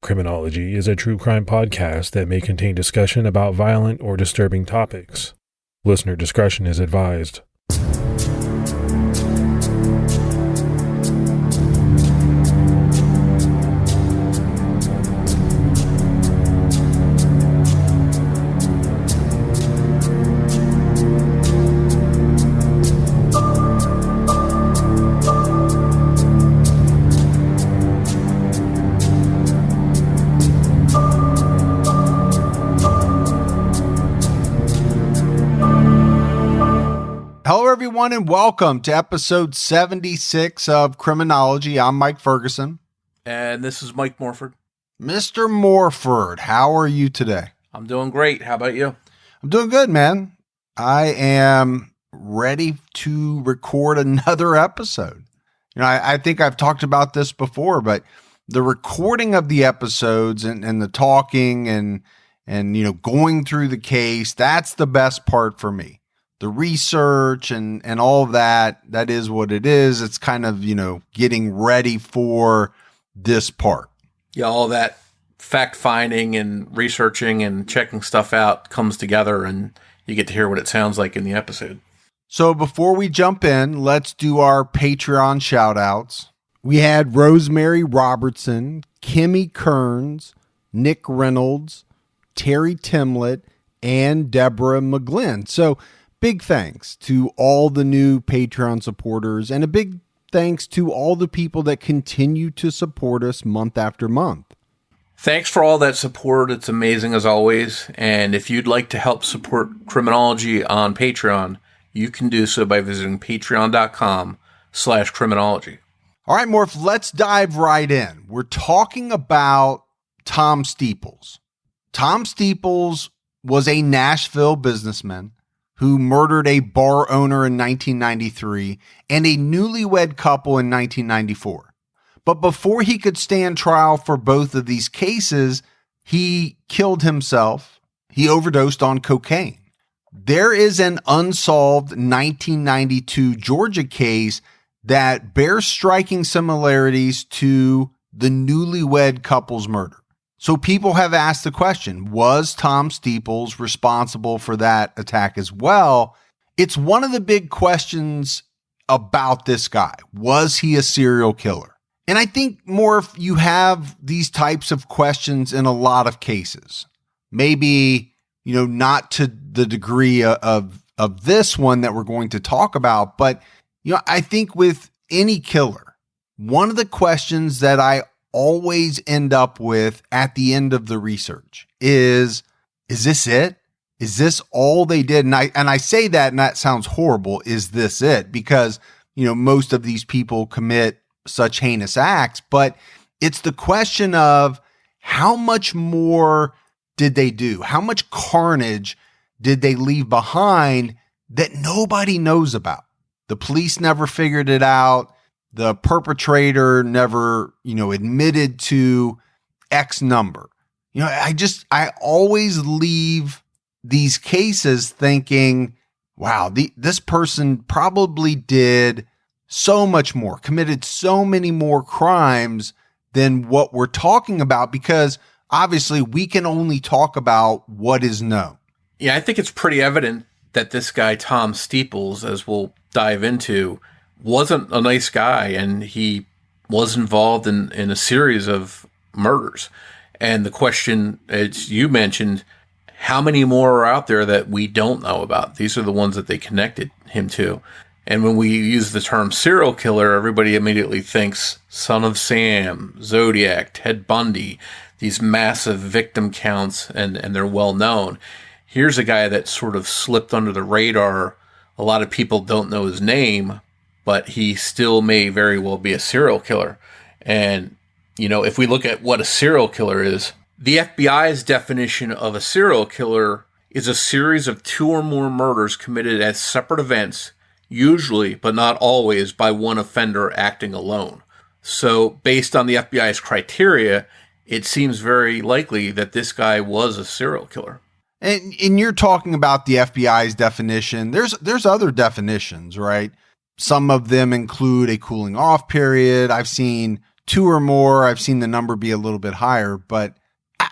Criminology is a true crime podcast that may contain discussion about violent or disturbing topics. Listener discretion is advised. Everyone, and welcome to episode 76 of Criminology. I'm Mike Ferguson. And this is Mike Morford. Mr. Morford, how are you today? I'm doing great. How about you? I'm doing good, man. I am ready to record another episode. You know, I think I've talked about this before, but the recording of the episodes and the talking and you know, going through the case, that's the best part for me. The research and all of that is what it is. It's kind of, you know, getting ready for this part. Yeah, all that fact finding and researching and checking stuff out comes together and you get to hear what it sounds like in the episode. So before we jump in, let's do our Patreon shout outs. We had Rosemary Robertson, Kimmy Kearns, Nick Reynolds, Terry Timlett, and Deborah McGlynn. So big thanks to all the new Patreon supporters, and a big thanks to all the people that continue to support us month after month. Thanks for all that support. It's amazing as always. And if you'd like to help support Criminology on Patreon, you can do so by visiting patreon.com/criminology. All right, Morph, let's dive right in. We're talking about Tom Steeples. Tom Steeples was a Nashville businessman who murdered a bar owner in 1993 and a newlywed couple in 1994. But before he could stand trial for both of these cases, he killed himself. He overdosed on cocaine. There is an unsolved 1992 Georgia case that bears striking similarities to the newlywed couple's murder. So people have asked the question, was Tom Steeples responsible for that attack as well? It's one of the big questions about this guy. Was he a serial killer? And I think more if you have these types of questions in a lot of cases, maybe, you know, not to the degree of this one that we're going to talk about, but, you know, I think with any killer, one of the questions that I always end up with at the end of the research is this it? Is this all they did? And I say that, and that sounds horrible. Is this it? Because, you know, most of these people commit such heinous acts, but it's the question of how much more did they do? How much carnage did they leave behind that nobody knows about? The police never figured it out. The perpetrator never, you know, admitted to X number. You know, I always leave these cases thinking, wow, this person probably did so much more, committed so many more crimes than what we're talking about, because obviously we can only talk about what is known. Yeah, I think it's pretty evident that this guy, Tom Steeples, as we'll dive into, wasn't a nice guy, and he was involved in a series of murders. And the question, as you mentioned, how many more are out there that we don't know about? These are the ones that they connected him to. And when we use the term serial killer, everybody immediately thinks Son of Sam, Zodiac, Ted Bundy, these massive victim counts, and they're well known. Here's a guy that sort of slipped under the radar. A lot of people don't know his name, but he still may very well be a serial killer. And, you know, if we look at what a serial killer is, the FBI's definition of a serial killer is a series of 2 or more murders committed as separate events, usually, but not always, by one offender acting alone. So based on the FBI's criteria, it seems very likely that this guy was a serial killer. And you're talking about the FBI's definition. There's other definitions, right? Some of them include a cooling off period. I've seen 2 or more. I've seen the number be a little bit higher, but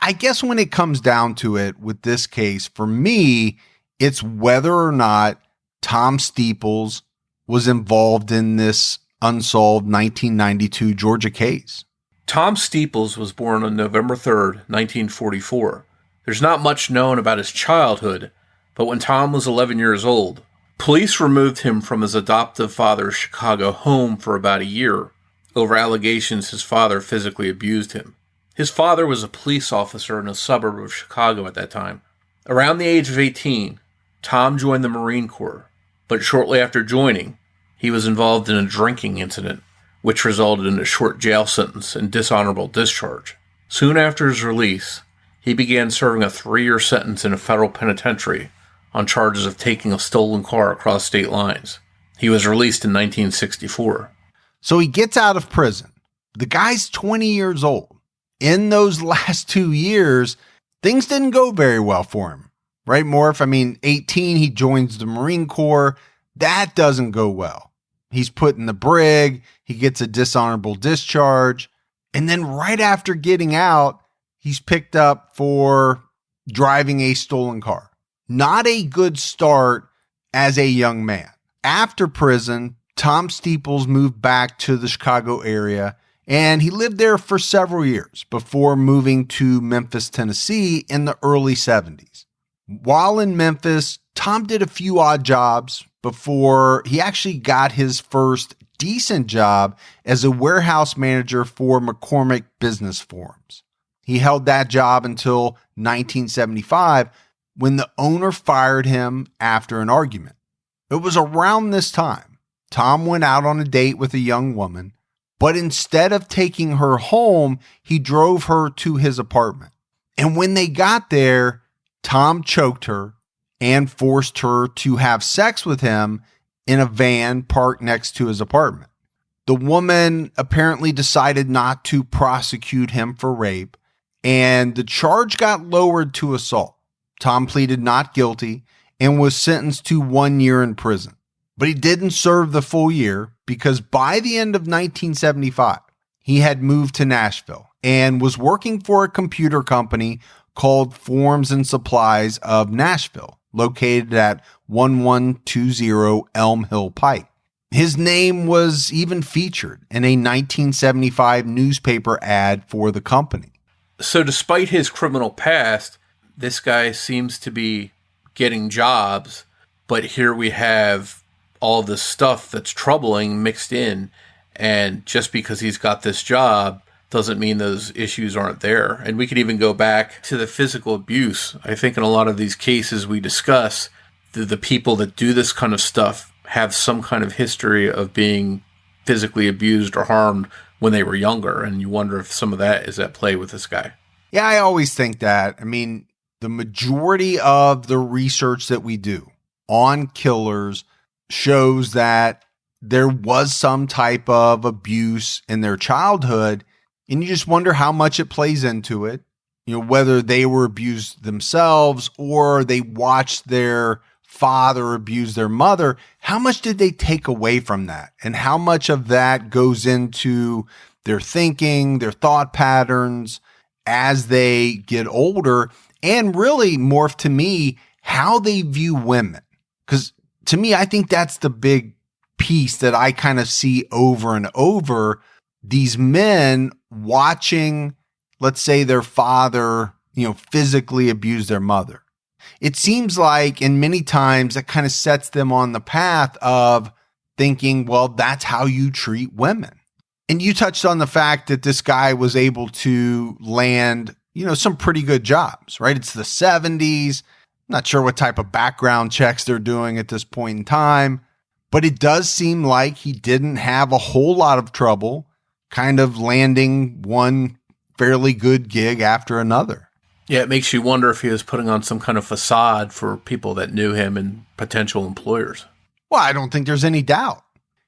I guess when it comes down to it with this case, for me, it's whether or not Tom Steeples was involved in this unsolved 1992 Georgia case. Tom Steeples was born on November 3rd, 1944. There's not much known about his childhood, but when Tom was 11 years old, police removed him from his adoptive father's Chicago home for about a year over allegations his father physically abused him. His father was a police officer in a suburb of Chicago at that time. Around the age of 18, Tom joined the Marine Corps, but shortly after joining, he was involved in a drinking incident, which resulted in a short jail sentence and dishonorable discharge. Soon after his release, he began serving a 3-year sentence in a federal penitentiary on charges of taking a stolen car across state lines. He was released in 1964. So he gets out of prison. The guy's 20 years old. In those last 2 years, things didn't go very well for him, right, Morf? 18, he joins the Marine Corps. That doesn't go well. He's put in the brig. He gets a dishonorable discharge. And then right after getting out, he's picked up for driving a stolen car. Not a good start as a young man. After prison, Tom Steeples moved back to the Chicago area, and he lived there for several years before moving to Memphis, Tennessee in the early 70s. While in Memphis, Tom did a few odd jobs before he actually got his first decent job as a warehouse manager for McCormick Business Forums. He held that job until 1975 when the owner fired him after an argument. It was around this time Tom went out on a date with a young woman, but instead of taking her home, he drove her to his apartment. And when they got there, Tom choked her and forced her to have sex with him in a van parked next to his apartment. The woman apparently decided not to prosecute him for rape, and the charge got lowered to assault. Tom pleaded not guilty and was sentenced to 1 year in prison. But he didn't serve the full year because by the end of 1975, he had moved to Nashville and was working for a computer company called Forms and Supplies of Nashville, located at 1120 Elm Hill Pike. His name was even featured in a 1975 newspaper ad for the company. So despite his criminal past, this guy seems to be getting jobs, but here we have all this stuff that's troubling mixed in, and just because he's got this job doesn't mean those issues aren't there. And we could even go back to the physical abuse. I think in a lot of these cases we discuss, the people that do this kind of stuff have some kind of history of being physically abused or harmed when they were younger, and you wonder if some of that is at play with this guy. Yeah, I always think that. The majority of the research that we do on killers shows that there was some type of abuse in their childhood, and you just wonder how much it plays into it. Whether they were abused themselves or they watched their father abuse their mother, how much did they take away from that? And how much of that goes into their thinking, their thought patterns as they get older, and really, Morf, to me, how they view women. Because to me, I think that's the big piece that I kind of see over and over. These men watching, let's say, their father, physically abuse their mother. It seems like, and many times that kind of sets them on the path of thinking, well, that's how you treat women. And you touched on the fact that this guy was able to land, some pretty good jobs, right? It's the 70s. Not sure what type of background checks they're doing at this point in time, but it does seem like he didn't have a whole lot of trouble kind of landing one fairly good gig after another. Yeah, it makes you wonder if he was putting on some kind of facade for people that knew him and potential employers. Well, I don't think there's any doubt.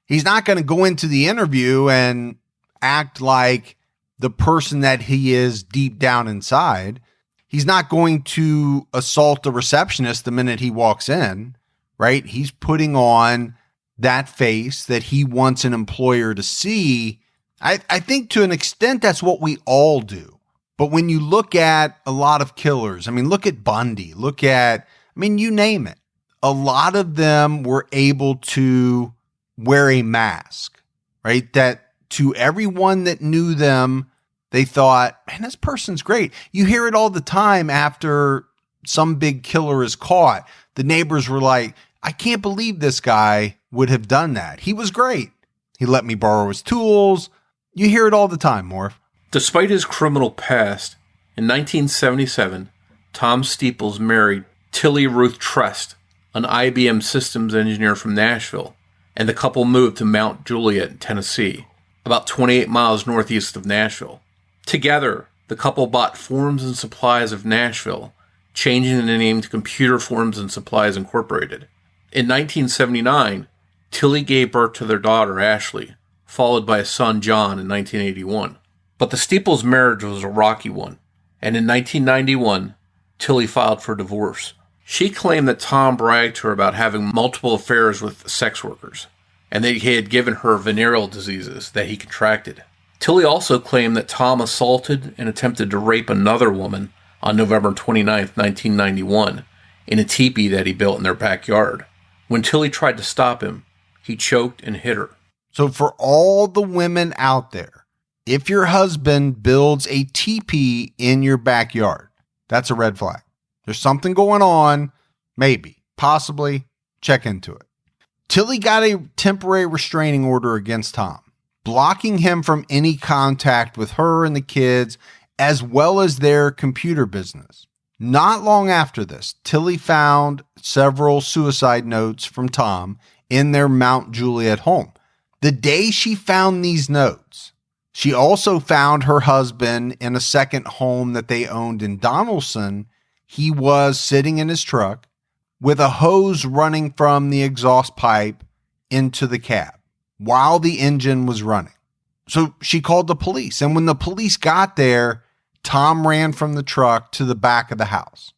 He's not going to go into the interview and act like the person that he is deep down inside. He's not going to assault the receptionist the minute he walks in, right? He's putting on that face that he wants an employer to see I think to an extent that's what we all do. But when you look at a lot of killers, I mean, look at Bundy, you name it. A lot of them were able to wear a mask, right? That to everyone that knew them, they thought, man, this person's great. You hear it all the time after some big killer is caught. The neighbors were like, I can't believe this guy would have done that. He was great. He let me borrow his tools. You hear it all the time, Morf. Despite his criminal past, in 1977, Tom Steeples married Tilly Ruth Trest, an IBM systems engineer from Nashville, and the couple moved to Mount Juliet, Tennessee, about 28 miles northeast of Nashville. Together, the couple bought Forms and Supplies of Nashville, changing the name to Computer Forms and Supplies Incorporated. In 1979, Tilly gave birth to their daughter, Ashley, followed by a son, John, in 1981. But the Steeples marriage was a rocky one, and in 1991, Tilly filed for divorce. She claimed that Tom bragged to her about having multiple affairs with sex workers, and that he had given her venereal diseases that he contracted. Tilly also claimed that Tom assaulted and attempted to rape another woman on November 29, 1991, in a teepee that he built in their backyard. When Tilly tried to stop him, he choked and hit her. So for all the women out there, if your husband builds a teepee in your backyard, that's a red flag. There's something going on, maybe, possibly, check into it. Tilly got a temporary restraining order against Tom, blocking him from any contact with her and the kids, as well as their computer business. Not long after this, Tilly found several suicide notes from Tom in their Mount Juliet home. The day she found these notes, she also found her husband in a second home that they owned in Donaldson. He was sitting in his truck with a hose running from the exhaust pipe into the cab while the engine was running. So she called the police. And when the police got there, Tom ran from the truck to the back of the house.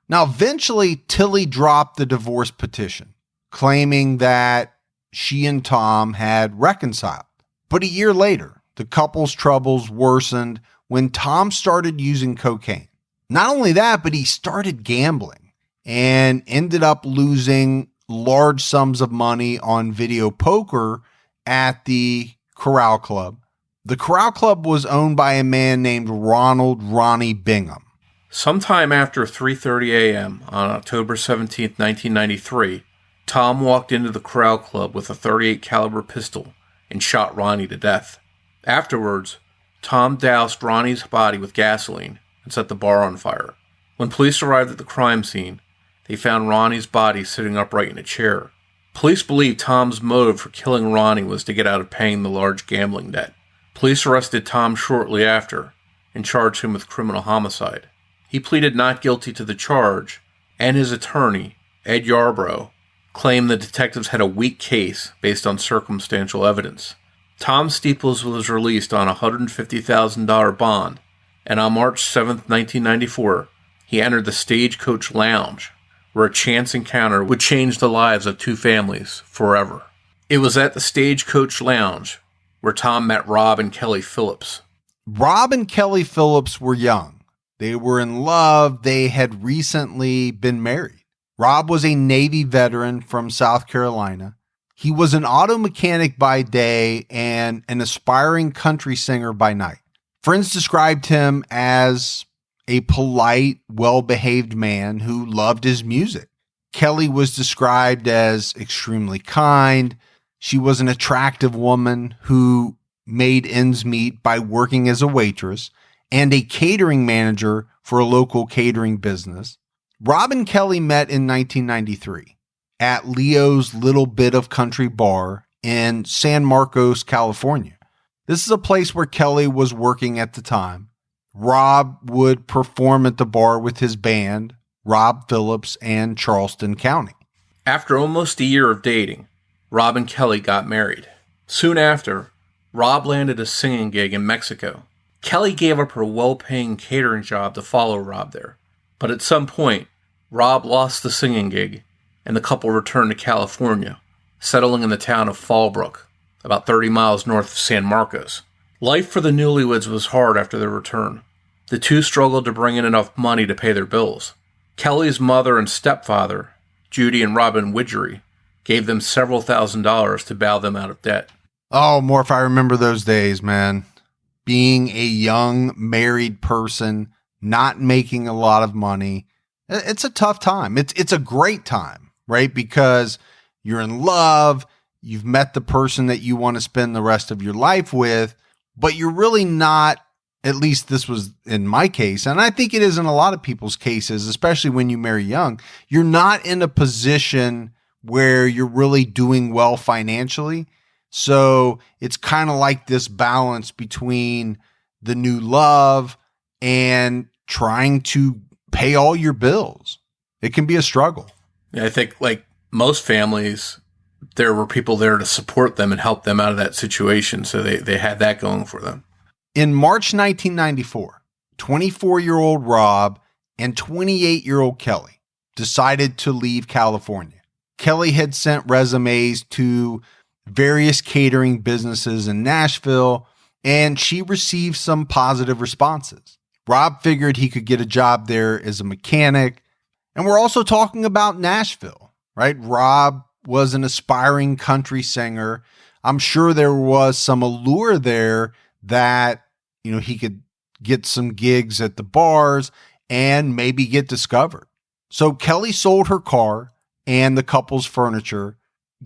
Now, eventually, Tilly dropped the divorce petition, claiming that she and Tom had reconciled. But a year later, the couple's troubles worsened when Tom started using cocaine. Not only that, but he started gambling and ended up losing large sums of money on video poker at the Corral Club. The Corral Club was owned by a man named Ronnie Bingham. Sometime after 3:30 a.m. on October 17, 1993, Tom walked into the Corral Club with a .38 caliber pistol and shot Ronnie to death. Afterwards, Tom doused Ronnie's body with gasoline and set the bar on fire. When police arrived at the crime scene, they found Ronnie's body sitting upright in a chair. Police believe Tom's motive for killing Ronnie was to get out of paying the large gambling debt. Police arrested Tom shortly after and charged him with criminal homicide. He pleaded not guilty to the charge, and his attorney, Ed Yarbrough, claimed the detectives had a weak case based on circumstantial evidence. Tom Steeples was released on a $150,000 bond, and on March 7, 1994, he entered the Stagecoach Lounge, where a chance encounter would change the lives of two families forever. It was at the Stagecoach Lounge where Tom met Rob and Kelly Phillips. Rob and Kelly Phillips were young. They were in love. They had recently been married. Rob was a Navy veteran from South Carolina. He was an auto mechanic by day and an aspiring country singer by night. Friends described him as a polite, well-behaved man who loved his music. Kelly was described as extremely kind. She was an attractive woman who made ends meet by working as a waitress and a catering manager for a local catering business. Rob and Kelly met in 1993 at Leo's Little Bit of Country Bar in San Marcos, California. This is a place where Kelly was working at the time. Rob would perform at the bar with his band, Rob Phillips and Charleston County. After almost a year of dating, Rob and Kelly got married. Soon after, Rob landed a singing gig in Mexico. Kelly gave up her well-paying catering job to follow Rob there. But at some point, Rob lost the singing gig, and the couple returned to California, settling in the town of Fallbrook, about 30 miles north of San Marcos. Life for the newlyweds was hard after their return. The two struggled to bring in enough money to pay their bills. Kelly's mother and stepfather, Judy and Robin Widgery, gave them several $1,000s to bail them out of debt. Oh, Morph, I remember those days, man. Being a young married person, not making a lot of money. It's a tough time. It's a great time, right? Because you're in love, you've met the person that you want to spend the rest of your life with, but you're really not, at least this was in my case, and I think it is in a lot of people's cases, especially when you marry young, you're not in a position where you're really doing well financially. So it's kind of like this balance between the new love and trying to pay all your bills. It can be a struggle. Yeah, I think like most families, there were people there to support them and help them out of that situation. So they had that going for them. In March 1994, 24-year-old Rob and 28-year-old Kelly decided to leave California. Kelly had sent resumes to various catering businesses in Nashville, and she received some positive responses. Rob figured he could get a job there as a mechanic. And we're also talking about Nashville, right? Rob was an aspiring country singer. I'm sure there was some allure there that, you know, he could get some gigs at the bars and maybe get discovered. So Kelly sold her car and the couple's furniture,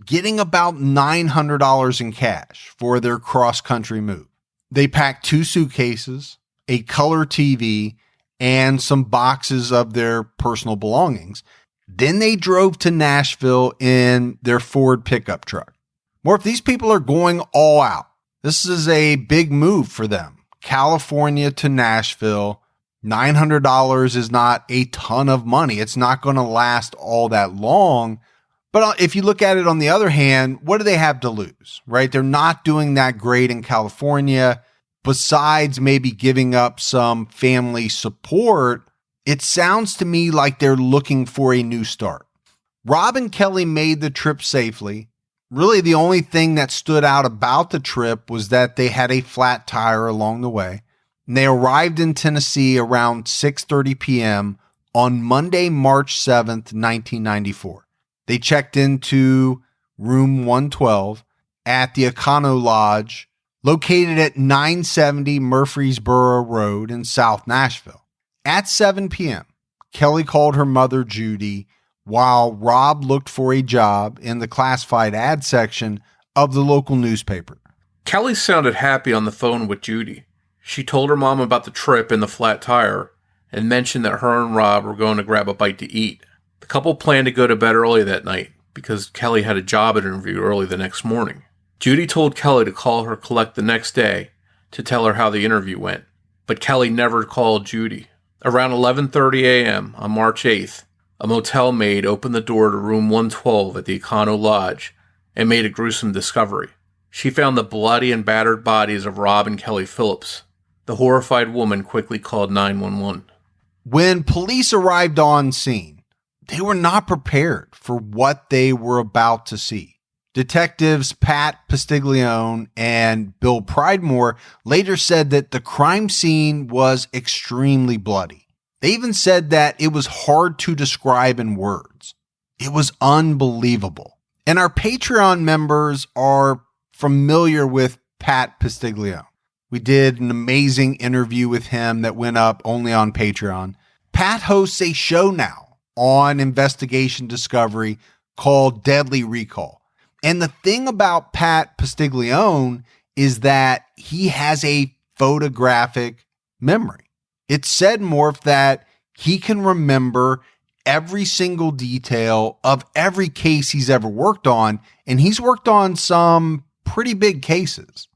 getting about $900 in cash for their cross-country move. They packed 2 suitcases, a color TV, and some boxes of their personal belongings. Then they drove to Nashville in their Ford pickup truck. More if these people are going all out. This is a big move for them. California to Nashville, $900 is not a ton of money. It's not going to last all that long. But if you look at it on the other hand, what do they have to lose, right? They're not doing that great in California. Besides maybe giving up some family support, it sounds to me like they're looking for a new start. Rob and Kelly made the trip safely. Really, the only thing that stood out about the trip was that they had a flat tire along the way. And they arrived in Tennessee around 6:30 p.m. on Monday, March 7th, 1994. They checked into room 112 at the Econo Lodge, located at 970 Murfreesboro Road in South Nashville. At 7 p.m., Kelly called her mother, Judy, while Rob looked for a job in the classified ad section of the local newspaper. Kelly sounded happy on the phone with Judy. She told her mom about the trip and the flat tire and mentioned that her and Rob were going to grab a bite to eat. The couple planned to go to bed early that night because Kelly had a job interview early the next morning. Judy told Kelly to call her collect the next day to tell her how the interview went, but Kelly never called Judy. Around 11:30 a.m. on March 8th, a motel maid opened the door to room 112 at the Econo Lodge and made a gruesome discovery. She found the bloody and battered bodies of Rob and Kelly Phillips. The horrified woman quickly called 911. When police arrived on scene, they were not prepared for what they were about to see. Detectives Pat Pastiglione and Bill Pridemore later said that the crime scene was extremely bloody. They even said that it was hard to describe in words. It was unbelievable. And our Patreon members are familiar with Pat Pastiglione. We did an amazing interview with him that went up only on Patreon. Pat hosts a show now on Investigation Discovery called Deadly Recall. And the thing about Pat Pastiglione is that he has a photographic memory. It's said, Morph, that he can remember every single detail of every case he's ever worked on, and he's worked on some pretty big cases.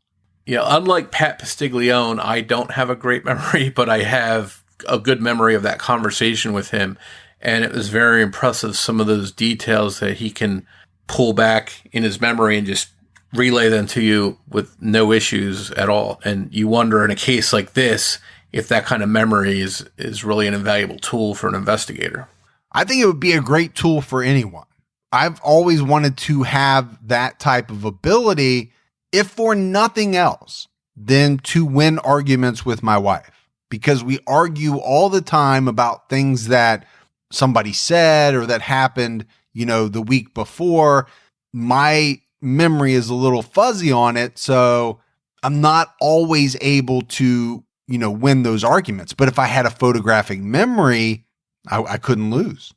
Yeah, unlike Pat Pastiglione, I don't have a great memory, but I have a good memory of that conversation with him, and it was very impressive, some of those details that he can pull back in his memory and just relay them to you with no issues at all. And you wonder in a case like this, if that kind of memory is really an invaluable tool for an investigator. I think it would be a great tool for anyone. I've always wanted to have that type of ability, if for nothing else, than to win arguments with my wife, because we argue all the time about things that somebody said or that happened, the week before. My memory is a little fuzzy on it, so I'm not always able to, win those arguments. But if I had a photographic memory, I couldn't lose.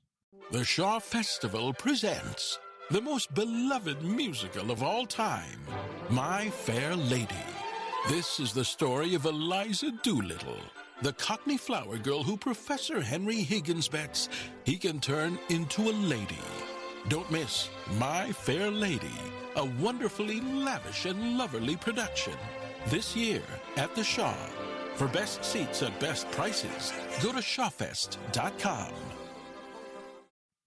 The Shaw Festival presents the most beloved musical of all time, My Fair Lady. This is the story of Eliza Doolittle, the Cockney flower girl who Professor Henry Higgins bets he can turn into a lady. Don't miss My Fair Lady, a wonderfully lavish and loverly production. This year at the Shaw. For best seats at best prices, go to shawfest.com.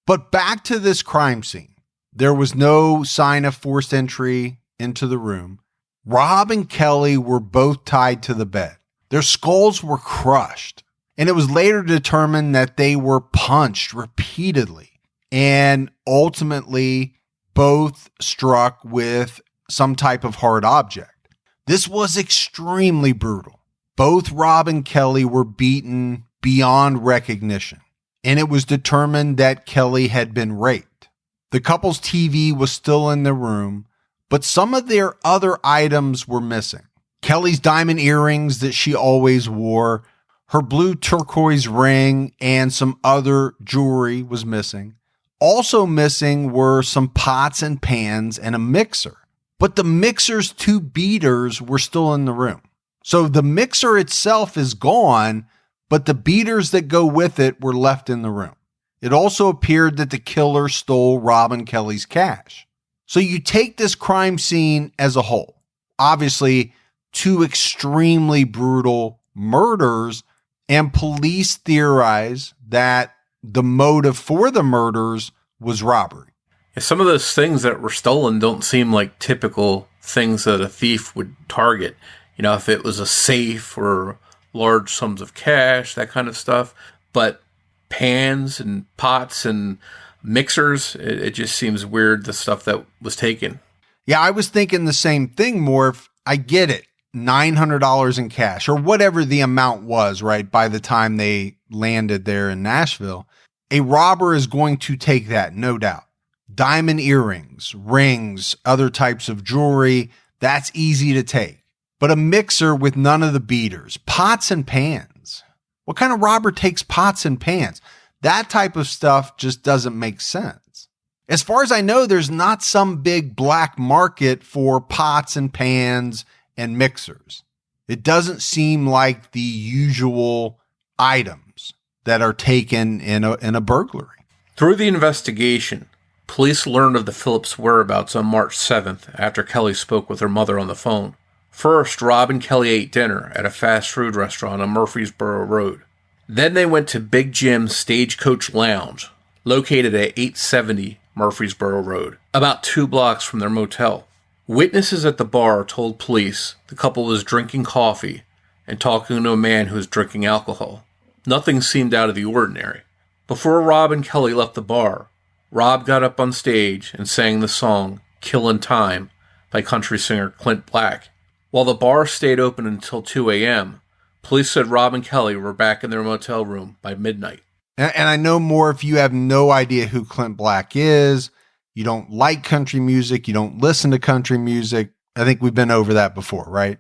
But back to this crime scene. There was no sign of forced entry into the room. Rob and Kelly were both tied to the bed. Their skulls were crushed, and it was later determined that they were punched repeatedly, and ultimately both struck with some type of hard object. This was extremely brutal. Both Rob and Kelly were beaten beyond recognition, and it was determined that Kelly had been raped. The couple's TV was still in the room, but some of their other items were missing. Kelly's diamond earrings that she always wore, her blue turquoise ring, and some other jewelry was missing. Also missing were some pots and pans and a mixer. But the mixer's two beaters were still in the room. So the mixer itself is gone, but the beaters that go with it were left in the room. It also appeared that the killer stole Rob and Kelly's cash. So you take this crime scene as a whole. Obviously, two extremely brutal murders, and police theorize that the motive for the murders was robbery. Yeah, some of those things that were stolen don't seem like typical things that a thief would target. If it was a safe or large sums of cash, that kind of stuff. But pans and pots and mixers, it just seems weird, the stuff that was taken. Yeah, I was thinking the same thing, Morf. I get it. $900 in cash or whatever the amount was, right? By the time they landed there in Nashville, a robber is going to take that, no doubt. Diamond earrings, rings, other types of jewelry, that's easy to take. But a mixer with none of the beaters, pots and pans. What kind of robber takes pots and pans? That type of stuff just doesn't make sense. As far as I know, there's not some big black market for pots and pans and mixers. It doesn't seem like the usual items that are taken in a burglary. Through the investigation, police learned of the Phillips' whereabouts on March 7th after Kelly spoke with her mother on the phone. First, Rob and Kelly ate dinner at a fast food restaurant on Murfreesboro Road. Then they went to Big Jim's Stagecoach Lounge, located at 870 Murfreesboro Road, about 2 blocks from their motel. Witnesses at the bar told police the couple was drinking coffee and talking to a man who was drinking alcohol. Nothing seemed out of the ordinary. Before Rob and Kelly left the bar, Rob got up on stage and sang the song "Killin' Time" by country singer Clint Black. While the bar stayed open until 2 a.m., police said Rob and Kelly were back in their motel room by midnight. And I know more if you have no idea who Clint Black is, you don't like country music, you don't listen to country music. I think we've been over that before, right?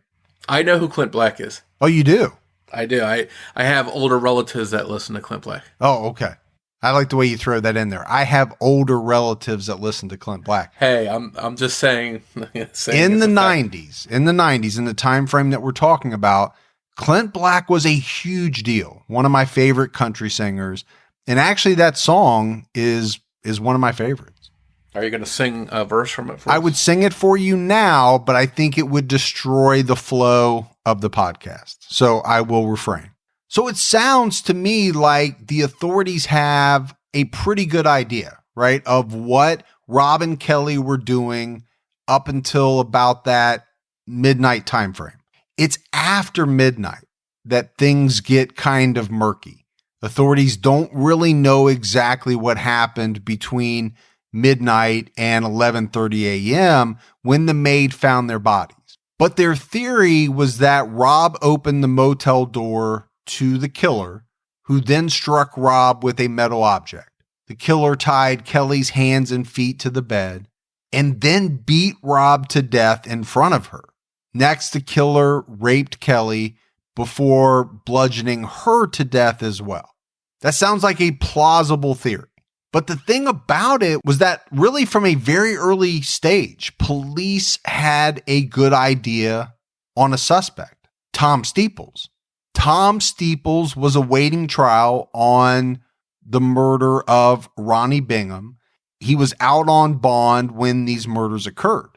I know who Clint Black is. Oh, you do? I do. I have older relatives that listen to Clint Black. Oh, okay. I like the way you throw that in there. I have older relatives that listen to Clint Black. Hey, I'm just saying. In the 90s, in the time frame that we're talking about, Clint Black was a huge deal. One of my favorite country singers. And actually that song is one of my favorites. Are you going to sing a verse from it for us? I would sing it for you now, but I think it would destroy the flow of the podcast. So I will refrain. So it sounds to me like the authorities have a pretty good idea, right, of what Rob and Kelly were doing up until about that midnight time frame. It's after midnight that things get kind of murky. Authorities don't really know exactly what happened between midnight and 11:30 a.m. when the maid found their bodies. But their theory was that Rob opened the motel door to the killer, who then struck Rob with a metal object. The killer tied Kelly's hands and feet to the bed and then beat Rob to death in front of her. Next, the killer raped Kelly before bludgeoning her to death as well. That sounds like a plausible theory. But the thing about it was that really from a very early stage, police had a good idea on a suspect, Tom Steeples. Tom Steeples was awaiting trial on the murder of Ronnie Bingham. He was out on bond when these murders occurred.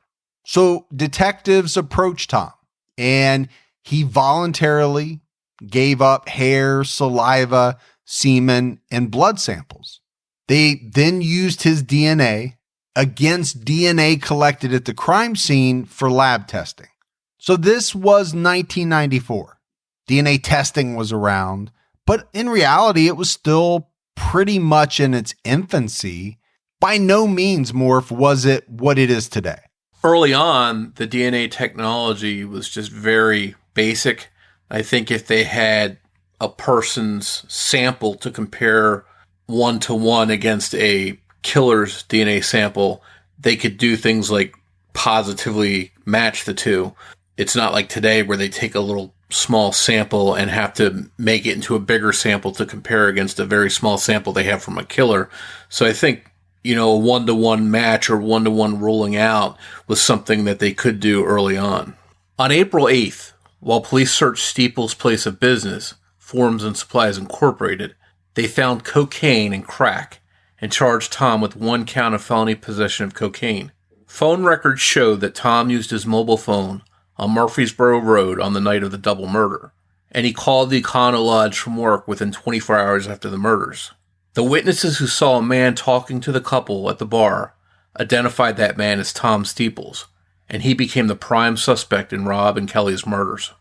So detectives approached Tom and he voluntarily gave up hair, saliva, semen, and blood samples. They then used his DNA against DNA collected at the crime scene for lab testing. So this was 1994. DNA testing was around, but in reality, it was still pretty much in its infancy. By no means, Morf, was it what it is today. Early on, the DNA technology was just very basic. I think if they had a person's sample to compare 1-to-1 against a killer's DNA sample, they could do things like positively match the two. It's not like today where they take a little small sample and have to make it into a bigger sample to compare against a very small sample they have from a killer. So I think, a 1-to-1 match or 1-to-1 ruling out was something that they could do early on. On April 8th, while police searched Steeples' place of business, Forms and Supplies Incorporated, they found cocaine and crack and charged Tom with 1 count of felony possession of cocaine. Phone records showed that Tom used his mobile phone on Murfreesboro Road on the night of the double murder, and he called the Econo Lodge from work within 24 hours after the murders. The witnesses who saw a man talking to the couple at the bar identified that man as Tom Steeples, and he became the prime suspect in Rob and Kelly's murders.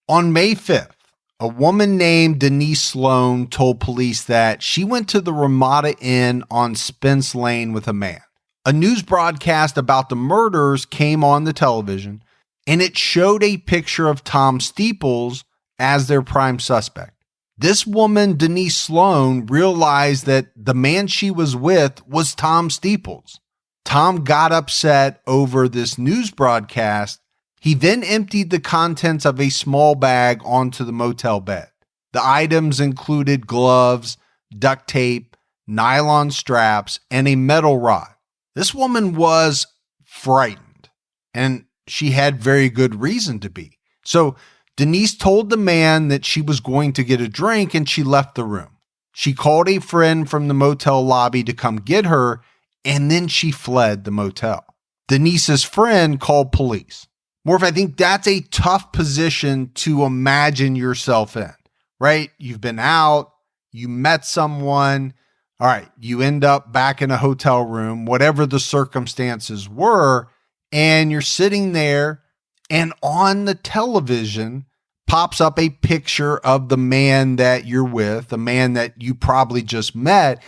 On May 5th, a woman named Denise Sloan told police that she went to the Ramada Inn on Spence Lane with a man. A news broadcast about the murders came on the television, and it showed a picture of Tom Steeples as their prime suspect. This woman, Denise Sloan, realized that the man she was with was Tom Steeples. Tom got upset over this news broadcast. He then emptied the contents of a small bag onto the motel bed. The items included gloves, duct tape, nylon straps, and a metal rod. This woman was frightened, and she had very good reason to be. So Denise told the man that she was going to get a drink, and she left the room. She called a friend from the motel lobby to come get her, and then she fled the motel. Denise's friend called police. Morf, I think that's a tough position to imagine yourself in, right? You've been out, you met someone, all right, you end up back in a hotel room, whatever the circumstances were, and you're sitting there, and on the television pops up a picture of the man that you're with, the man that you probably just met,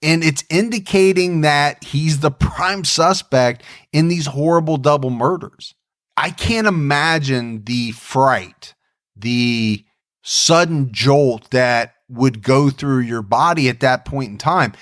and it's indicating that he's the prime suspect in these horrible double murders. I can't imagine the fright, the sudden jolt that would go through your body at that point in time.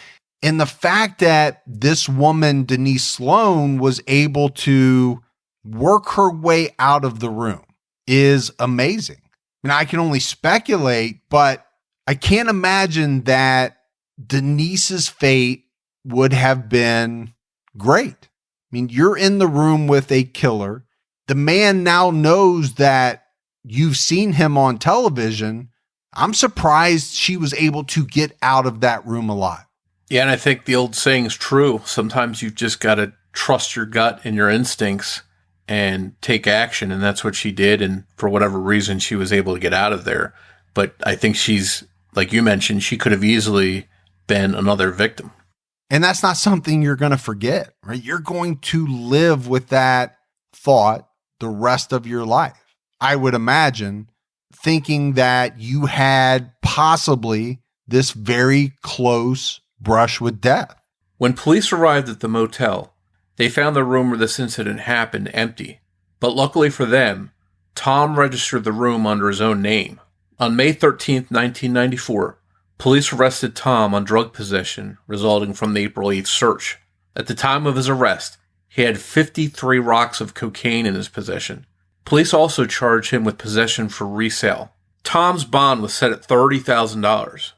And the fact that this woman, Denise Sloan, was able to work her way out of the room is amazing. I mean, I can only speculate, but I can't imagine that Denise's fate would have been great. I mean, you're in the room with a killer. The man now knows that you've seen him on television. I'm surprised she was able to get out of that room alive. Yeah, and I think the old saying's true. Sometimes you've just got to trust your gut and your instincts and take action, and that's what she did, and for whatever reason, she was able to get out of there. But I think she's, like you mentioned, she could have easily been another victim. And that's not something you're going to forget, right? You're going to live with that thought the rest of your life. I would imagine, thinking that you had possibly this very close brush with death. When police arrived at the motel, they found the room where this incident happened empty. But luckily for them, Tom registered the room under his own name. On May 13, 1994, police arrested Tom on drug possession resulting from the April 8th search. At the time of his arrest, he had 53 rocks of cocaine in his possession. Police also charged him with possession for resale. Tom's bond was set at $30,000.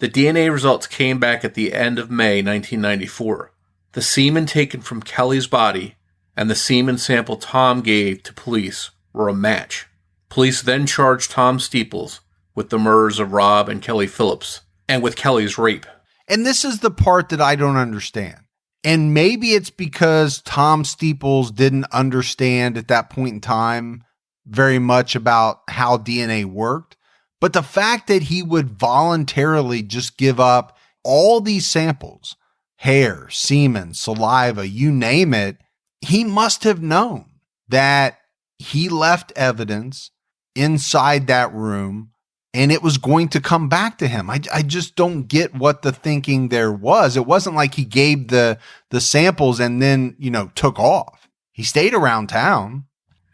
The DNA results came back at the end of May 1994. The semen taken from Kelly's body and the semen sample Tom gave to police were a match. Police then charged Tom Steeples with the murders of Rob and Kelly Phillips and with Kelly's rape. And this is the part that I don't understand. And maybe it's because Tom Steeples didn't understand at that point in time very much about how DNA worked. But the fact that he would voluntarily just give up all these samples, hair, semen, saliva, you name it, he must have known that he left evidence inside that room and it was going to come back to him. I just don't get what the thinking there was. It wasn't like he gave the samples and then, took off. He stayed around town.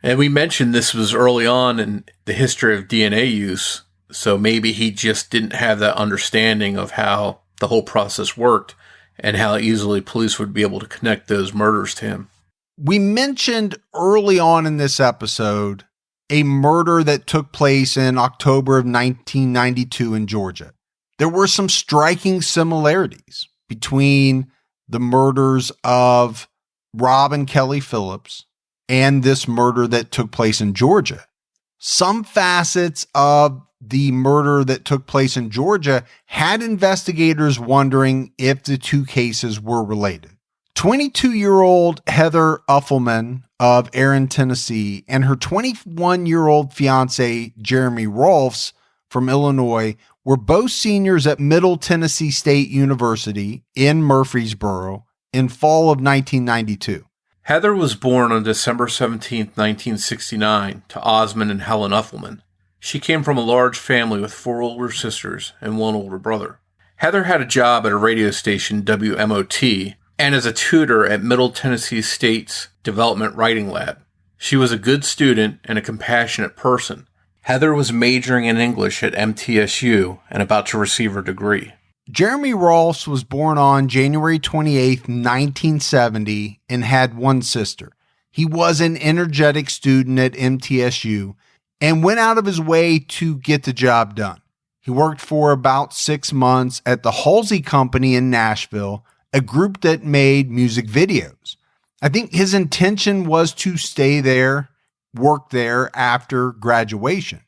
And we mentioned this was early on in the history of DNA use. So maybe he just didn't have that understanding of how the whole process worked and how easily police would be able to connect those murders to him. We mentioned early on in this episode a murder that took place in October of 1992 in Georgia. There were some striking similarities between the murders of Rob and Kelly Phillips and this murder that took place in Georgia. Some facets of the murder that took place in Georgia had investigators wondering if the two cases were related. 22-year-old Heather Uffelman of Erin, Tennessee, and her 21-year-old fiance, Jeremy Rolfs from Illinois, were both seniors at Middle Tennessee State University in Murfreesboro in fall of 1992. Heather was born on December 17, 1969, to Osmond and Helen Uffelman. She came from a large family with 4 older sisters and 1 older brother. Heather had a job at a radio station, WMOT, and as a tutor at Middle Tennessee State's Development Writing Lab. She was a good student and a compassionate person. Heather was majoring in English at MTSU and about to receive her degree. Jeremy Rolfs was born on January 28, 1970, and had 1 sister. He was an energetic student at MTSU and went out of his way to get the job done. He worked for about 6 months at the Halsey Company in Nashville, a group that made music videos. I think his intention was to stay there, work there after graduation.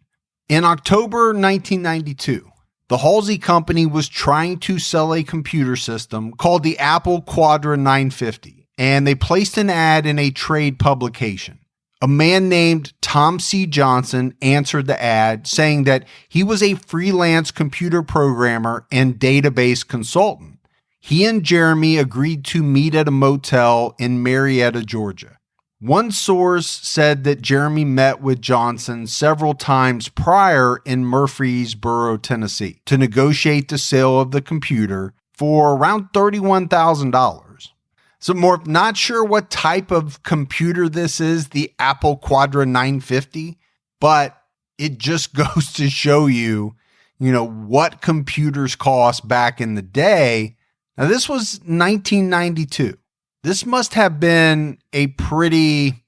In October 1992, the Halsey Company was trying to sell a computer system called the Apple Quadra 950, and they placed an ad in a trade publication. A man named Tom C. Johnson answered the ad, saying that he was a freelance computer programmer and database consultant. He and Jeremy agreed to meet at a motel in Marietta, Georgia. One source said that Jeremy met with Johnson several times prior in Murfreesboro, Tennessee, to negotiate the sale of the computer for around $31,000. So Morf, not sure what type of computer this is, the Apple Quadra 950, but it just goes to show you, what computers cost back in the day. Now, this was 1992. This must have been a pretty,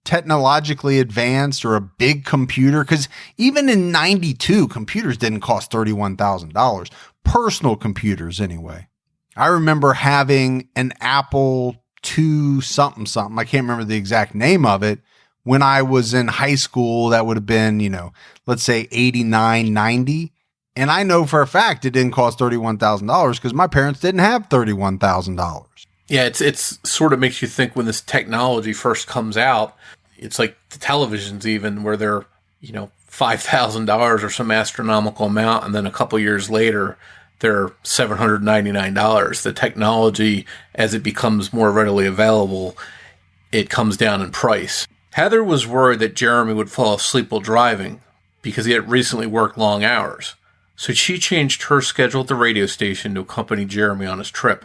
technologically advanced or a big computer, because even in 92, computers didn't cost $31,000. Personal computers, anyway. I remember having an Apple II something. I can't remember the exact name of it. When I was in high school, that would have been, let's say 89, 90. And I know for a fact it didn't cost $31,000 because my parents didn't have $31,000. Yeah, it's sort of makes you think when this technology first comes out, it's like the televisions even where they're, $5,000 or some astronomical amount. And then a couple years later, they're $799. The technology, as it becomes more readily available, it comes down in price. Heather was worried that Jeremy would fall asleep while driving because he had recently worked long hours. So she changed her schedule at the radio station to accompany Jeremy on his trip.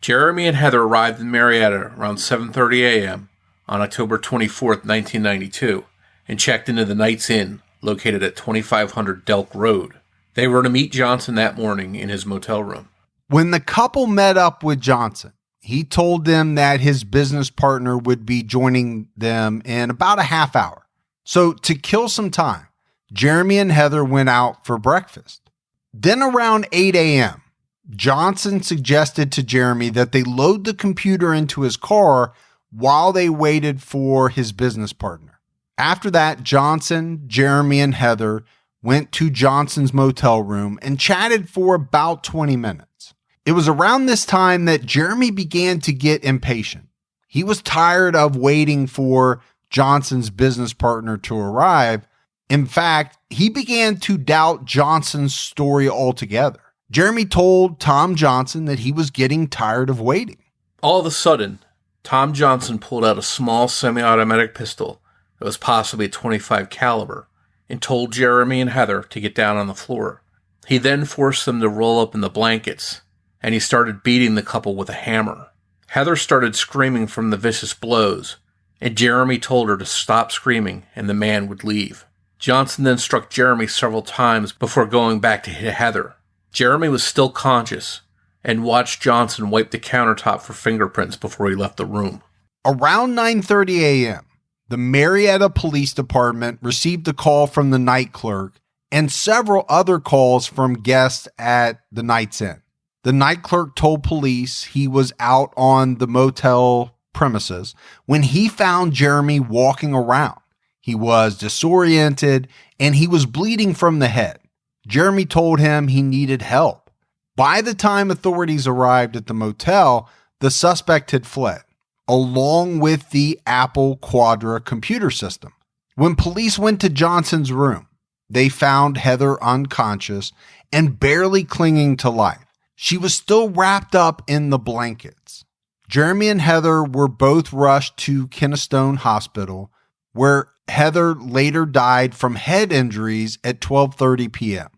Jeremy and Heather arrived in Marietta around 7:30 a.m. on October 24th, 1992, and checked into the Knights Inn, located at 2500 Delk Road. They were to meet Johnson that morning in his motel room. When the couple met up with Johnson, he told them that his business partner would be joining them in about a half hour. So to kill some time, Jeremy and Heather went out for breakfast. Then around 8 a.m., Johnson suggested to Jeremy that they load the computer into his car while they waited for his business partner. After that, Johnson, Jeremy, and Heather went to Johnson's motel room and chatted for about 20 minutes. It was around this time that Jeremy began to get impatient. He was tired of waiting for Johnson's business partner to arrive. In fact, he began to doubt Johnson's story altogether. Jeremy told Tom Johnson that he was getting tired of waiting. All of a sudden, Tom Johnson pulled out a small semi-automatic pistol that was possibly a .25 caliber and told Jeremy and Heather to get down on the floor. He then forced them to roll up in the blankets, and he started beating the couple with a hammer. Heather started screaming from the vicious blows, and Jeremy told her to stop screaming and the man would leave. Johnson then struck Jeremy several times before going back to hit Heather. Jeremy was still conscious and watched Johnson wipe the countertop for fingerprints before he left the room. Around 9:30 a.m., the Marietta Police Department received a call from the night clerk and several other calls from guests at the Knights Inn. The night clerk told police he was out on the motel premises when he found Jeremy walking around. He was disoriented and he was bleeding from the head. Jeremy told him he needed help. By the time authorities arrived at the motel, the suspect had fled, along with the Apple Quadra computer system. When police went to Johnson's room, they found Heather unconscious and barely clinging to life. She was still wrapped up in the blankets. Jeremy and Heather were both rushed to Kennestone Hospital, where Heather later died from head injuries at 12:30 p.m.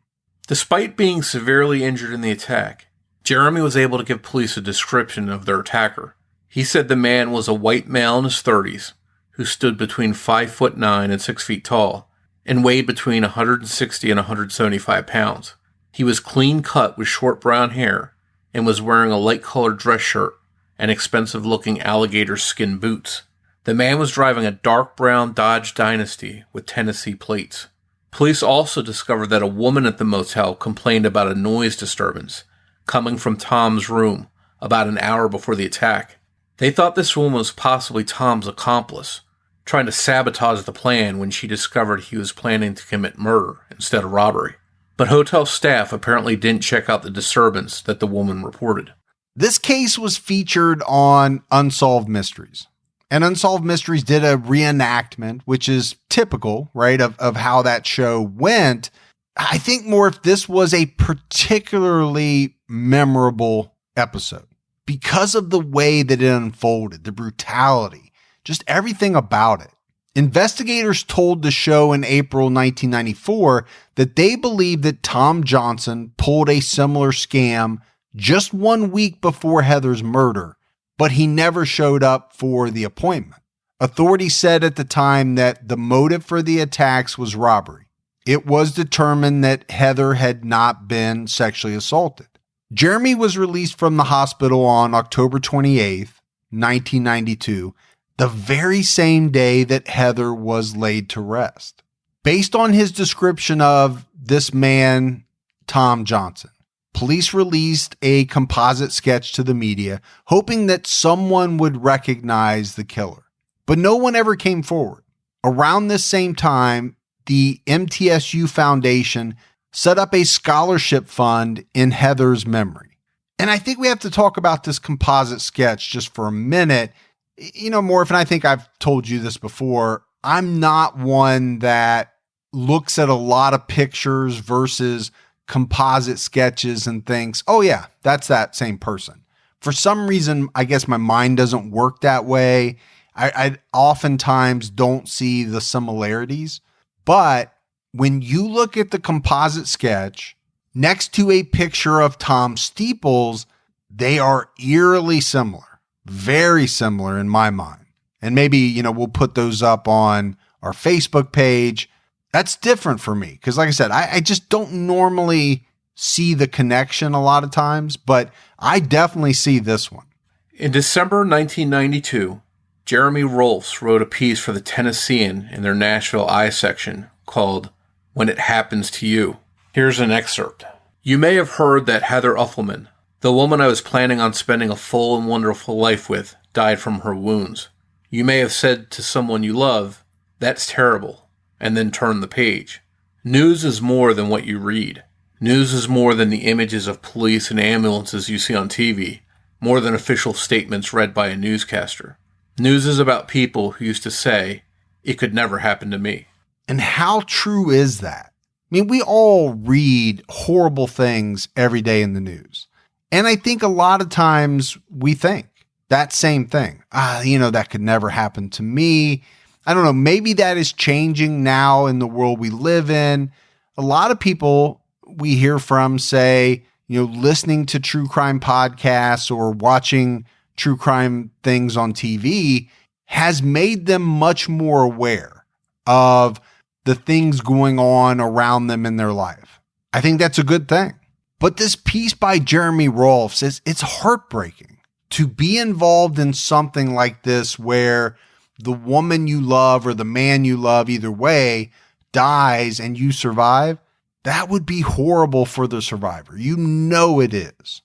Despite being severely injured in the attack, Jeremy was able to give police a description of their attacker. He said the man was a white male in his 30s who stood between 5'9" and 6 feet tall and weighed between 160 and 175 pounds. He was clean cut with short brown hair and was wearing a light-colored dress shirt and expensive-looking alligator skin boots. The man was driving a dark brown Dodge Dynasty with Tennessee plates. Police also discovered that a woman at the motel complained about a noise disturbance coming from Tom's room about an hour before the attack. They thought this woman was possibly Tom's accomplice, trying to sabotage the plan when she discovered he was planning to commit murder instead of robbery. But hotel staff apparently didn't check out the disturbance that the woman reported. This case was featured on Unsolved Mysteries. And Unsolved Mysteries did a reenactment, which is typical, right, of how that show went. I think more if this was a particularly memorable episode because of the way that it unfolded, the brutality, just everything about it. Investigators told the show in April 1994 that they believed that Tom Johnson pulled a similar scam just 1 week before Heather's murder, but he never showed up for the appointment. Authorities said at the time that the motive for the attacks was robbery. It was determined that Heather had not been sexually assaulted. Jeremy was released from the hospital on October 28th, 1992, the very same day that Heather was laid to rest. Based on his description of this man, Tom Johnson, police released a composite sketch to the media, hoping that someone would recognize the killer. But no one ever came forward. Around this same time, the MTSU Foundation set up a scholarship fund in Heather's memory. And I think we have to talk about this composite sketch just for a minute. You know, Morf, and I think I've told you this before, I'm not one that looks at a lot of pictures versus composite sketches and thinks, oh yeah, that's that same person. For some reason, I guess my mind doesn't work that way. I oftentimes don't see the similarities, but when you look at the composite sketch next to a picture of Tom Steeples, they are eerily similar, very similar in my mind. And maybe, we'll put those up on our Facebook page. That's different for me because, like I said, I just don't normally see the connection a lot of times, but I definitely see this one. In December 1992, Jeremy Rolfs wrote a piece for the Tennessean in their Nashville I section called When It Happens to You. Here's an excerpt. You may have heard that Heather Uffelman, the woman I was planning on spending a full and wonderful life with, died from her wounds. You may have said to someone you love, that's terrible, and then turn the page. News is more than what you read. News is more than the images of police and ambulances you see on TV, more than official statements read by a newscaster. News is about people who used to say, it could never happen to me. And how true is that? I mean, we all read horrible things every day in the news. And I think a lot of times we think that same thing. That could never happen to me. I don't know, maybe that is changing now in the world we live in. A lot of people we hear from say, listening to true crime podcasts or watching true crime things on TV has made them much more aware of the things going on around them in their life. I think that's a good thing. But this piece by Jeremy Rolfs says it's heartbreaking to be involved in something like this where the woman you love or the man you love, either way, dies and you survive. That would be horrible for the survivor. It is.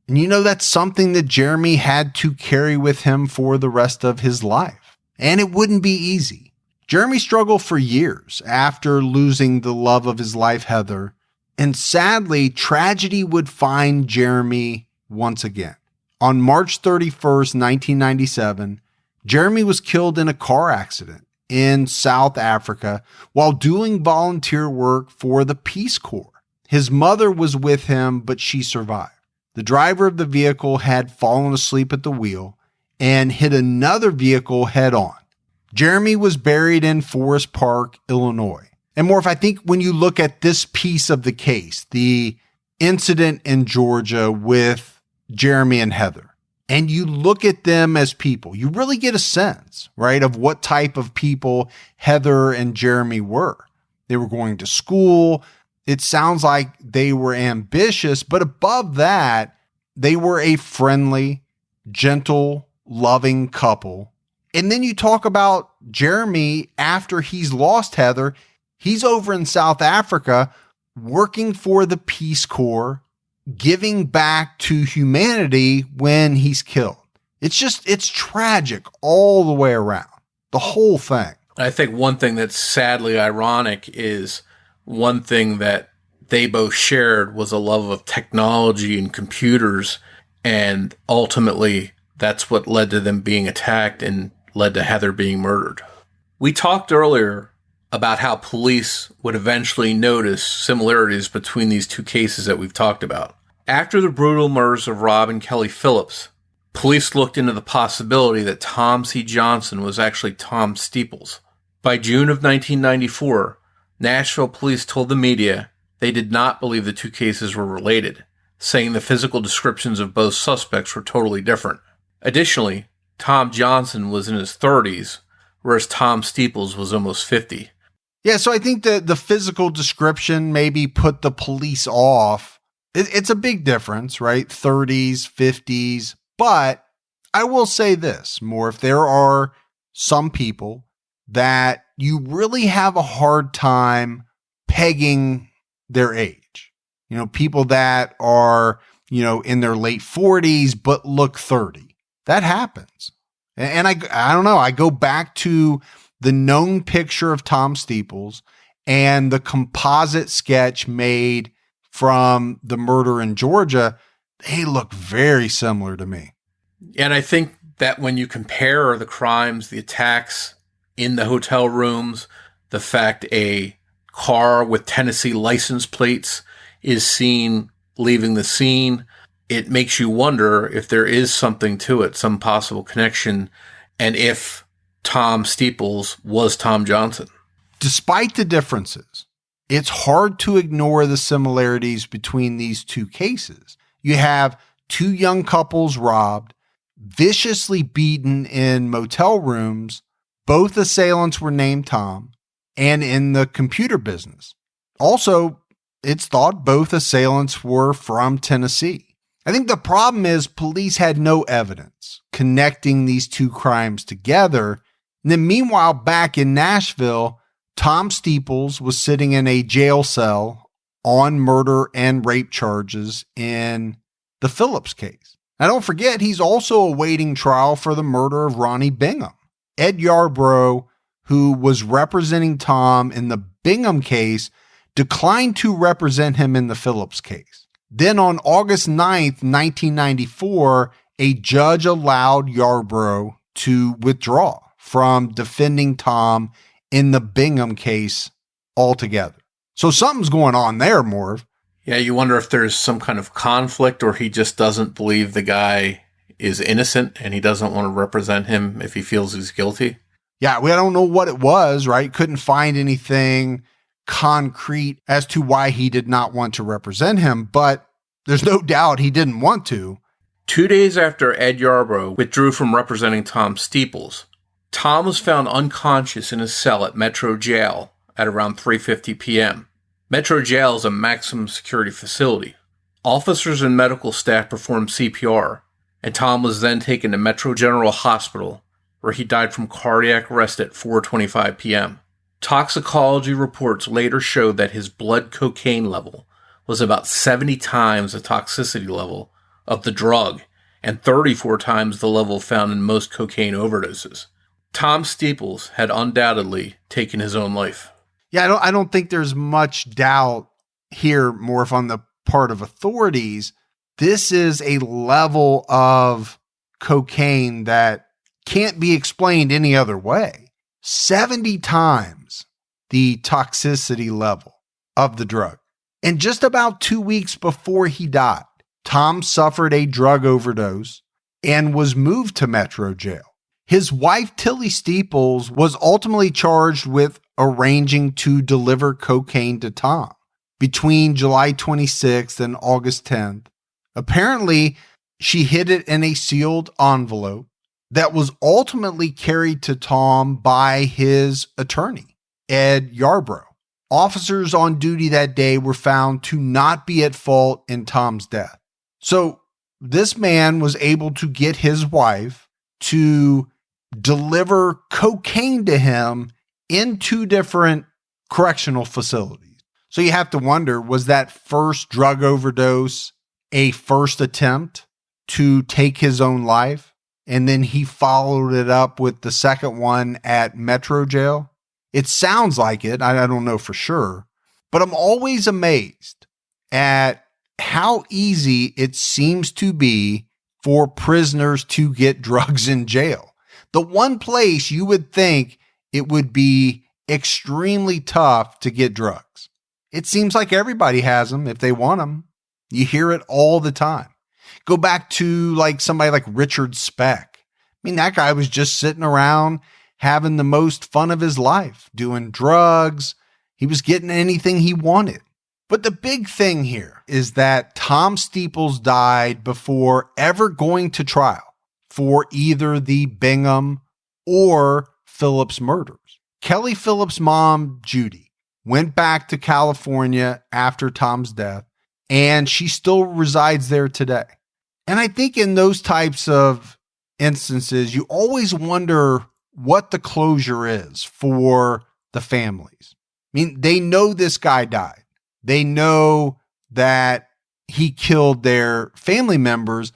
And that's something that Jeremy had to carry with him for the rest of his life. And it wouldn't be easy. Jeremy struggled for years after losing the love of his life, Heather. And sadly, tragedy would find Jeremy once again. On March 31st, 1997, Jeremy was killed in a car accident in South Africa while doing volunteer work for the Peace Corps. His mother was with him, but she survived. The driver of the vehicle had fallen asleep at the wheel and hit another vehicle head on. Jeremy was buried in Forest Park, Illinois. And Morf, I think when you look at this piece of the case, the incident in Georgia with Jeremy and Heather, and you look at them as people, you really get a sense, right, of what type of people Heather and Jeremy were. They were going to school. It sounds like they were ambitious, but above that, they were a friendly, gentle, loving couple. And then you talk about Jeremy after he's lost Heather. He's over in South Africa working for the Peace Corps, giving back to humanity when he's killed. It's tragic all the way around, the whole thing. I think one thing that's sadly ironic is one thing that they both shared was a love of technology and computers, and ultimately that's what led to them being attacked and led to Heather being murdered. We talked earlier about how police would eventually notice similarities between these two cases that we've talked about. After the brutal murders of Rob and Kelly Phillips, police looked into the possibility that Tom C. Johnson was actually Tom Steeples. By June of 1994, Nashville police told the media they did not believe the two cases were related, saying the physical descriptions of both suspects were totally different. Additionally, Tom Johnson was in his 30s, whereas Tom Steeples was almost 50. Yeah, so I think the physical description maybe put the police off. It's a big difference, right? 30s, 50s. But I will say this, Morf, there are some people that you really have a hard time pegging their age. People that are, in their late 40s, but look 30. That happens. And I don't know, I go back to the known picture of Tom Steeples and the composite sketch made from the murder in Georgia. They look very similar to me. And I think that when you compare the crimes, the attacks in the hotel rooms, the fact a car with Tennessee license plates is seen leaving the scene, it makes you wonder if there is something to it, some possible connection, and if Tom Steeples was Tom Johnson. Despite the differences, it's hard to ignore the similarities between these two cases. You have two young couples robbed. viciously beaten in motel rooms. Both assailants were named Tom, and in the computer business. Also, it's thought both assailants were from Tennessee. I think the problem is police had no evidence connecting these two crimes together. And then meanwhile, back in Nashville, Tom Steeples was sitting in a jail cell on murder and rape charges in the Phillips case. Now, don't forget, he's also awaiting trial for the murder of Ronnie Bingham. Ed Yarbrough, who was representing Tom in the Bingham case, declined to represent him in the Phillips case. Then on August 9th, 1994, a judge allowed Yarbrough to withdraw from defending Tom in the Bingham case altogether. So something's going on there, Morv. Yeah, you wonder if there's some kind of conflict, or he just doesn't believe the guy is innocent and he doesn't want to represent him if he feels he's guilty. Yeah, we don't know what it was, right? Couldn't find anything concrete as to why he did not want to represent him, but there's no doubt he didn't want to. 2 days after Ed Yarbrough withdrew from representing Tom Steeples, Tom was found unconscious in his cell at Metro Jail at around 3:50 p.m. Metro Jail is a maximum security facility. Officers and medical staff performed CPR, and Tom was then taken to Metro General Hospital, where he died from cardiac arrest at 4:25 p.m. Toxicology reports later showed that his blood cocaine level was about 70 times the toxicity level of the drug and 34 times the level found in most cocaine overdoses. Tom Steeples had undoubtedly taken his own life. Yeah, I don't think there's much doubt here, Morf, on the part of authorities. This is a level of cocaine that can't be explained any other way. 70 times the toxicity level of the drug. And just about 2 weeks before he died, Tom suffered a drug overdose and was moved to Metro Jail. His wife, Tilly Steeples, was ultimately charged with arranging to deliver cocaine to Tom between July 26th and August 10th. Apparently, she hid it in a sealed envelope that was ultimately carried to Tom by his attorney, Ed Yarbrough. Officers on duty that day were found to not be at fault in Tom's death. So this man was able to get his wife to deliver cocaine to him in 2 different correctional facilities. So you have to wonder, was that first drug overdose a first attempt to take his own life? And then he followed it up with the second one at Metro Jail? It sounds like it. I don't know for sure. But I'm always amazed at how easy it seems to be for prisoners to get drugs in jail. The one place you would think it would be extremely tough to get drugs. It seems like everybody has them if they want them. You hear it all the time. Go back to like somebody like Richard Speck. I mean, that guy was just sitting around having the most fun of his life, doing drugs. He was getting anything he wanted. But the big thing here is that Tom Steeples died before ever going to trial for either the Bingham or Phillips murders. Kelly Phillips' mom, Judy, went back to California after Tom's death, and she still resides there today. And I think in those types of instances, you always wonder what the closure is for the families. I mean, they know this guy died. They know that he killed their family members,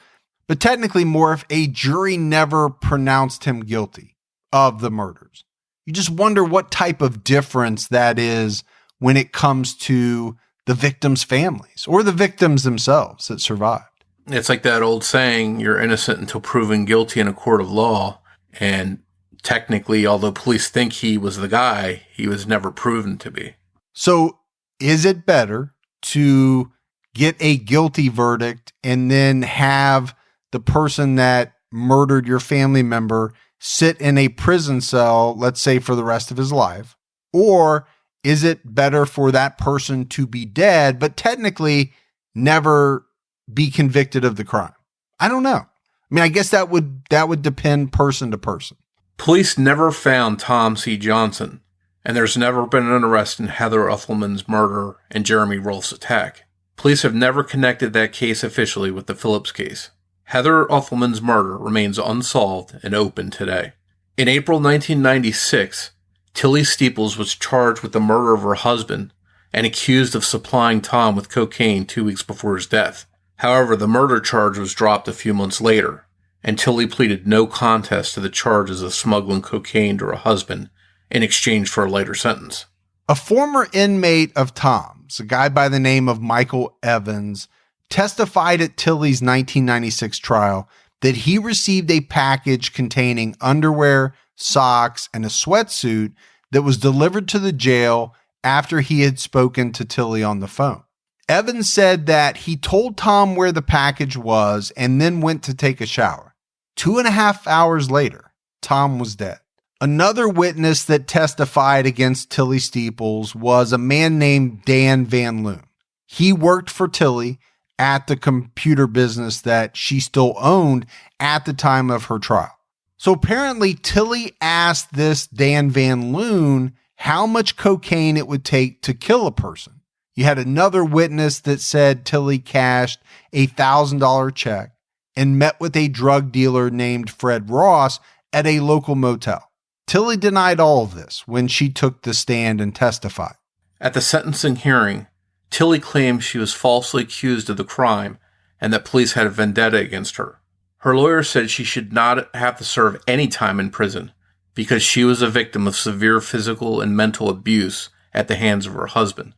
but technically, Morf, a jury never pronounced him guilty of the murders. You just wonder what type of difference that is when it comes to the victims' families or the victims themselves that survived. It's like that old saying, you're innocent until proven guilty in a court of law. And technically, although police think he was the guy, he was never proven to be. So is it better to get a guilty verdict and then have the person that murdered your family member sit in a prison cell, let's say for the rest of his life? Or is it better for that person to be dead, but technically never be convicted of the crime? I don't know. I I mean, I guess that would depend person to person. Police never found Tom C. Johnson, and there's never been an arrest in Heather Uffelman's murder and Jeremy Rolfe's attack. Police have never connected that case officially with the Phillips case. Heather Uffelman's murder remains unsolved and open today. In April 1996, Tilly Steeples was charged with the murder of her husband and accused of supplying Tom with cocaine 2 weeks before his death. However, the murder charge was dropped a few months later, and Tilly pleaded no contest to the charges of smuggling cocaine to her husband in exchange for a lighter sentence. A former inmate of Tom's, a guy by the name of Michael Evans, testified at Tilly's 1996 trial that he received a package containing underwear, socks, and a sweatsuit that was delivered to the jail after he had spoken to Tilly on the phone. Evans said that he told Tom where the package was and then went to take a shower. 2.5 hours later, Tom was dead. Another witness that testified against Tilly Steeples was a man named Dan Van Loon. He worked for Tilly at the computer business that she still owned at the time of her trial. So apparently Tilly asked this Dan Van Loon how much cocaine it would take to kill a person. You had another witness that said Tilly cashed a $1,000 check and met with a drug dealer named Fred Ross at a local motel. Tilly denied all of this when she took the stand and testified. At the sentencing hearing, Tilly claimed she was falsely accused of the crime and that police had a vendetta against her. Her lawyer said she should not have to serve any time in prison because she was a victim of severe physical and mental abuse at the hands of her husband.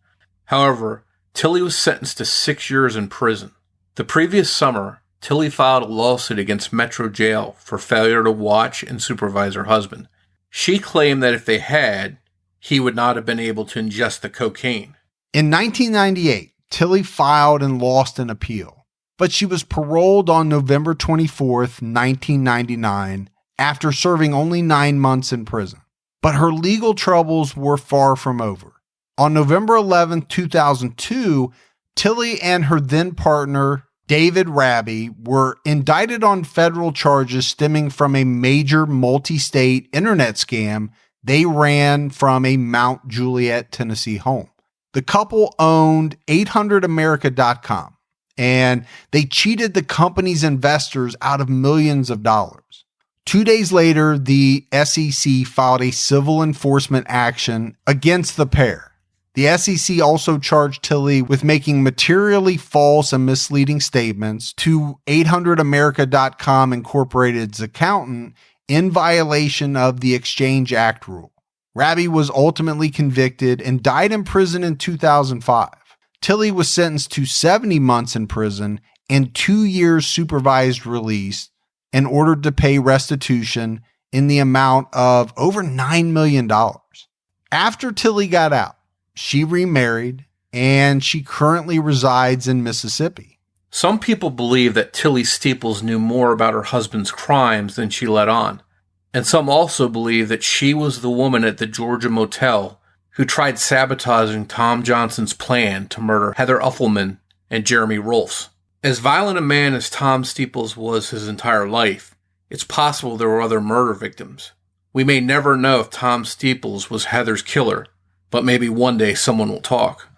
However, Tilly was sentenced to 6 years in prison. The previous summer, Tilly filed a lawsuit against Metro Jail for failure to watch and supervise her husband. She claimed that if they had, he would not have been able to ingest the cocaine. In 1998, Tilly filed and lost an appeal, but she was paroled on November 24th, 1999, after serving only 9 months in prison. But her legal troubles were far from over. On November 11, 2002, Tilly and her then partner, David Raby, were indicted on federal charges stemming from a major multi-state internet scam they ran from a Mount Juliet, Tennessee home. The couple owned 800america.com, and they cheated the company's investors out of millions of dollars. 2 days later, the SEC filed a civil enforcement action against the pair. The SEC also charged Tilly with making materially false and misleading statements to 800america.com Incorporated's accountant in violation of the Exchange Act rule. Raby was ultimately convicted and died in prison in 2005. Tilly was sentenced to 70 months in prison and 2 years supervised release and ordered to pay restitution in the amount of over $9 million. After Tilly got out, she remarried, and she currently resides in Mississippi. Some people believe that Tilly Steeples knew more about her husband's crimes than she let on, and some also believe that she was the woman at the Georgia motel who tried sabotaging Tom Johnson's plan to murder Heather Uffelman and Jeremy Rolfe. As violent a man as Tom Steeples was his entire life, it's possible there were other murder victims. We may never know if Tom Steeples was Heather's killer, but maybe one day someone will talk.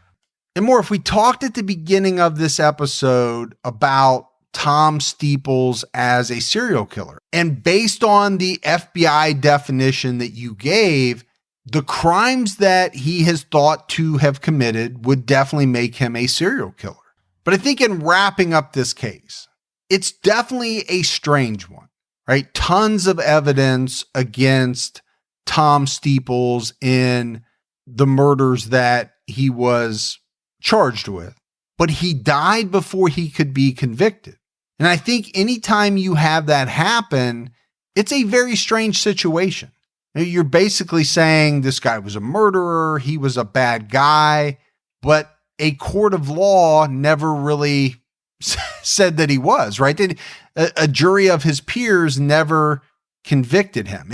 And more, if we talked at the beginning of this episode about Tom Steeples as a serial killer, and based on the FBI definition that you gave, the crimes that he has thought to have committed would definitely make him a serial killer. But I think in wrapping up this case, it's definitely a strange one, right? Tons of evidence against Tom Steeples in the murders that he was charged with, but he died before he could be convicted. And I think anytime you have that happen, it's a very strange situation. You're basically saying this guy was a murderer, he was a bad guy, but a court of law never really said that he was, right? A jury of his peers never convicted him.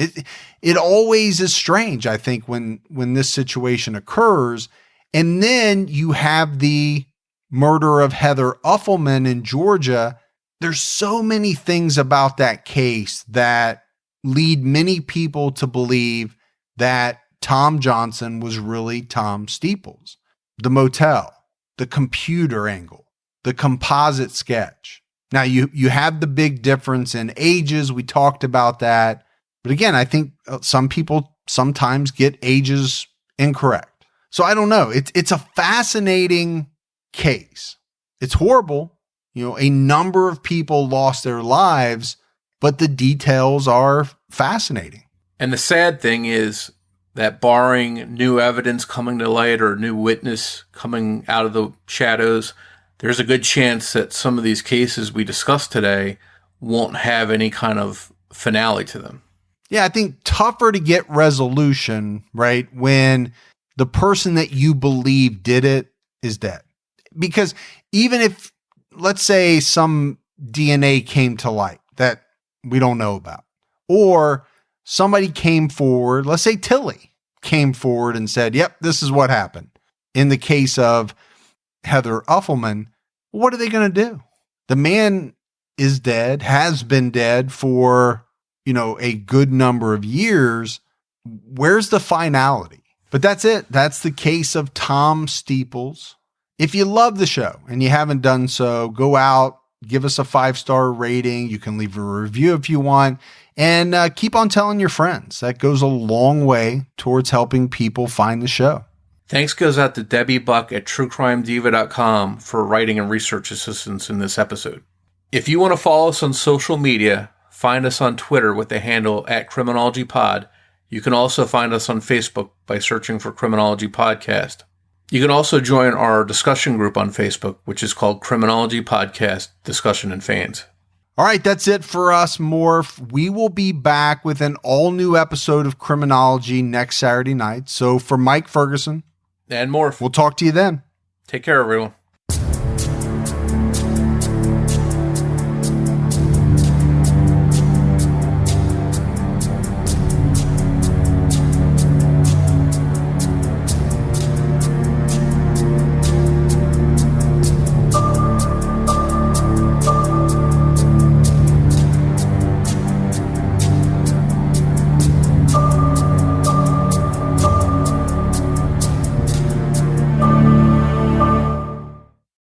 It always is strange, I think, when this situation occurs. And then you have the murder of Heather Uffelman in Georgia. there's so many things about that case that lead many people to believe that Tom Johnson was really Tom Steeples. The motel, the computer angle, the composite sketch. Now, you have the big difference in ages. We talked about that. But again, I think some people sometimes get ages incorrect. So I don't know. It's a fascinating case. It's horrible. A number of people lost their lives, but the details are fascinating. And the sad thing is that barring new evidence coming to light or new witness coming out of the shadows, there's a good chance that some of these cases we discussed today won't have any kind of finale to them. Yeah, I think tougher to get resolution, right, when the person that you believe did it is dead. Because even if, let's say, some DNA came to light that we don't know about, or somebody came forward, let's say Tilly came forward and said, yep, this is what happened. In the case of Heather Uffelman, what are they going to do? The man is dead, has been dead for, a good number of years. Where's the finality? But that's it. That's the case of Tom Steeples. If you love the show and you haven't done so, go out, give us a 5-star rating. You can leave a review if you want, and keep on telling your friends. That goes a long way towards helping people find the show. Thanks goes out to Debbie Buck at truecrimediva.com for writing and research assistance in this episode. If you want to follow us on social media, find us on Twitter with the handle @CriminologyPod. You can also find us on Facebook by searching for Criminology Podcast. You can also join our discussion group on Facebook, which is called Criminology Podcast Discussion and Fans. All right, that's it for us, Morph. We will be back with an all-new episode of Criminology next Saturday night. So for Mike Ferguson and Morph, we'll talk to you then. Take care, everyone.